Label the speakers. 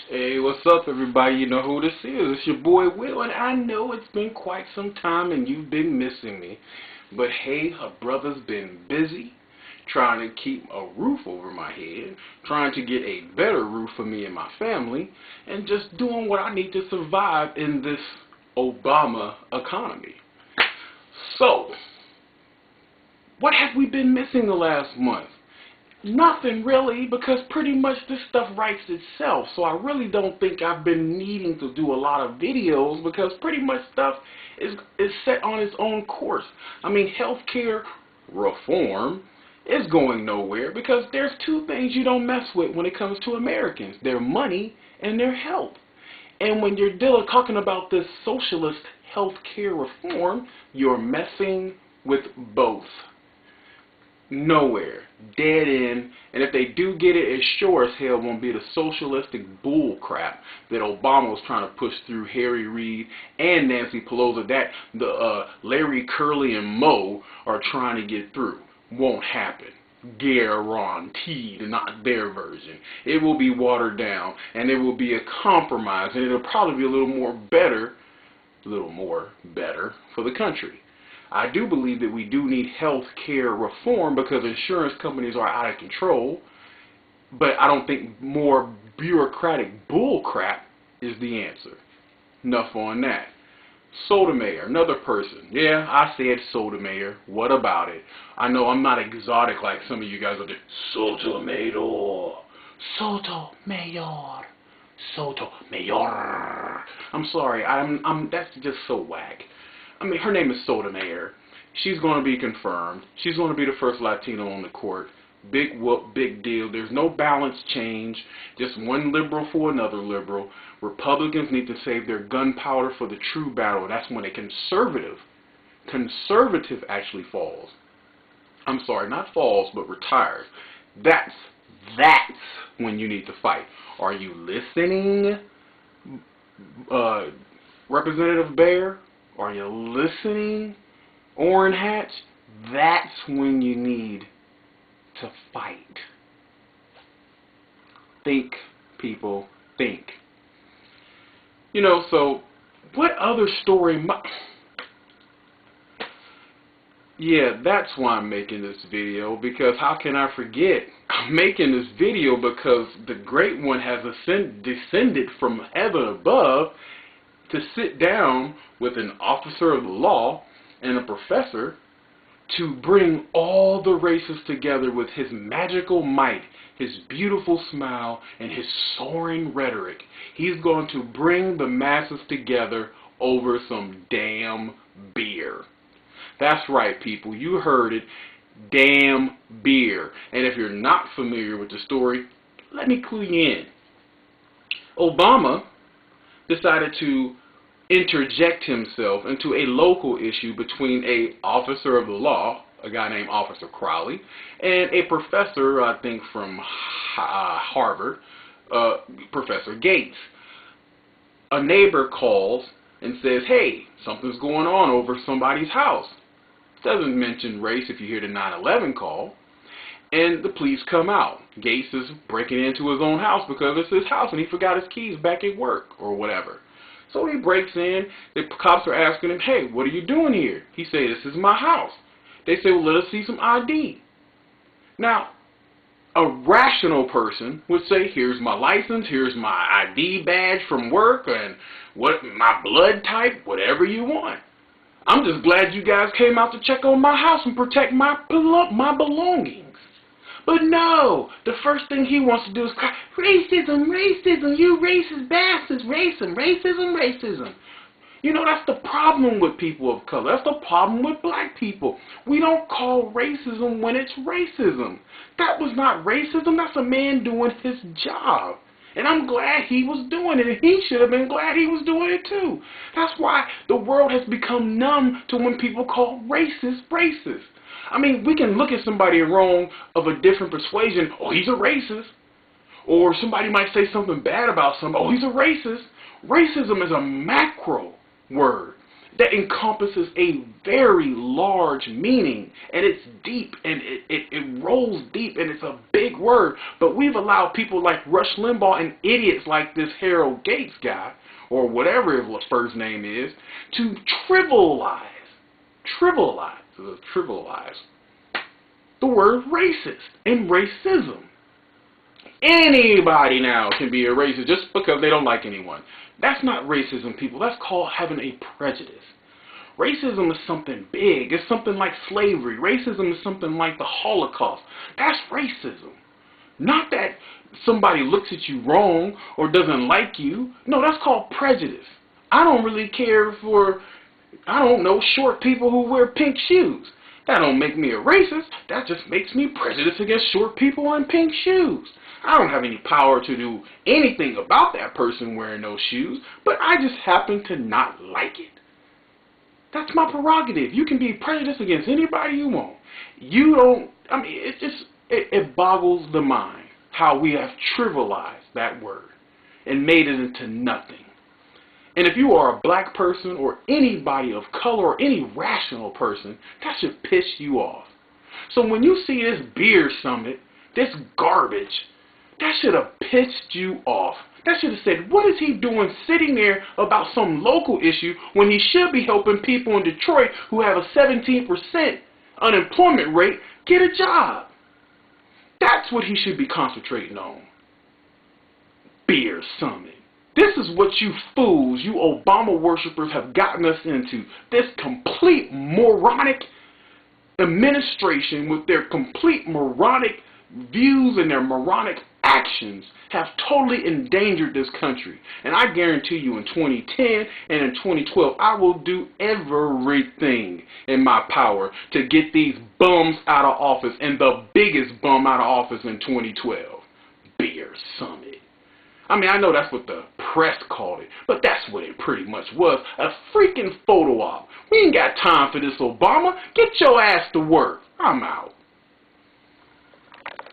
Speaker 1: Hey, what's up, everybody? You know who this is. It's your boy Will, and I know it's been quite some time and you've been missing me. But hey, a brother's been busy trying to keep a roof over my head, trying to get a better roof for me and my family, and just doing what I need to survive in this Obama economy. So, what have we been missing the last month? Nothing really, because pretty much this stuff writes itself. So I really don't think I've been needing to do a lot of videos because pretty much stuff is set on its own course. I mean, healthcare reform is going nowhere because there's two things you don't mess with when it comes to Americans: their money and their health. And when you're talking about this socialist healthcare reform, you're messing with both. Nowhere. Dead end. And if they do get it, it sure as hell won't be the socialistic bull crap that Obama was trying to push through Harry Reid and Nancy Pelosi, that the Larry, Curly, and Moe are trying to get through. Won't happen. Guaranteed. Not their version. It will be watered down, and it will be a compromise, and it'll probably be a little more better for the country. I do believe that we do need health care reform because insurance companies are out of control, but I don't think more bureaucratic bullcrap is the answer. Enough on that. Sotomayor, another person. Yeah, I said Sotomayor. What about it? I know I'm not exotic like some of you guys are. Sotomayor. Sotomayor. Sotomayor. I'm sorry. That's just so whack. I mean, her name is Sotomayor. She's going to be confirmed. She's going to be the first Latino on the court. Big whoop, big deal. There's no balance change. Just one liberal for another liberal. Republicans need to save their gunpowder for the true battle. That's when a conservative actually falls. I'm sorry, not falls, but retires. That's when you need to fight. Are you listening, Representative Bear? Are you listening, Orrin Hatch? That's when you need to fight. Think, people, think. You know, so what other story Yeah, that's why I'm making this video, because how can I forget? I'm making this video because the Great One has descended from heaven above to sit down with an officer of the law and a professor to bring all the races together with his magical might, his beautiful smile, and his soaring rhetoric. He's going to bring the masses together over some damn beer. That's right, people. You heard it. Damn beer. And if you're not familiar with the story, let me clue you in. Obama decided to interject himself into a local issue between a officer of the law, a guy named Officer Crowley, and a professor, I think from Harvard, Professor Gates. A neighbor calls and says, hey, something's going on over somebody's house. Doesn't mention race if you hear the 911 call. And the police come out. Gates is breaking into his own house because it's his house and he forgot his keys back at work or whatever. So he breaks in. The cops are asking him, hey, what are you doing here? He says, this is my house. They say, well, let us see some ID. Now, a rational person would say, here's my license, here's my ID badge from work, and what my blood type, whatever you want. I'm just glad you guys came out to check on my house and protect my belongings. But no, the first thing he wants to do is cry, racism, racism, you racist bastards, racism, racism, racism. You know, that's the problem with people of color. That's the problem with black people. We don't call racism when it's racism. That was not racism. That's a man doing his job. And I'm glad he was doing it, and he should have been glad he was doing it too. That's why the world has become numb to when people call racist racist. I mean, we can look at somebody wrong of a different persuasion, oh, he's a racist. Or somebody might say something bad about somebody, oh, he's a racist. Racism is a macro word that encompasses a very large meaning, and it's deep, and it rolls deep, and it's a big big word, but we've allowed people like Rush Limbaugh and idiots like this Harold Gates guy, or whatever his first name is, to trivialize the word racist and racism. Anybody now can be a racist just because they don't like anyone. That's not racism, people. That's called having a prejudice. Racism is something big. It's something like slavery. Racism is something like the Holocaust. That's racism. Not that somebody looks at you wrong or doesn't like you. No, that's called prejudice. I don't really care for, short people who wear pink shoes. That don't make me a racist. That just makes me prejudiced against short people and pink shoes. I don't have any power to do anything about that person wearing those shoes, but I just happen to not like it. That's my prerogative. You can be prejudiced against anybody you want. It boggles the mind how we have trivialized that word and made it into nothing. And if you are a black person or anybody of color or any rational person, that should piss you off. So when you see this beer summit, this garbage, that should have pissed you off. That should have said, what is he doing sitting there about some local issue when he should be helping people in Detroit who have a 17% unemployment rate get a job? That's what he should be concentrating on. Beer summit. This is what you fools, you Obama worshippers have gotten us into. This complete moronic administration with their complete moronic views and their moronic actions have totally endangered this country. And I guarantee you in 2010 and in 2012, I will do everything in my power to get these bums out of office, and the biggest bum out of office in 2012. Beer summit. I know that's what the press called it, but that's what it pretty much was. A freaking photo op. We ain't got time for this, Obama. Get your ass to work. I'm out.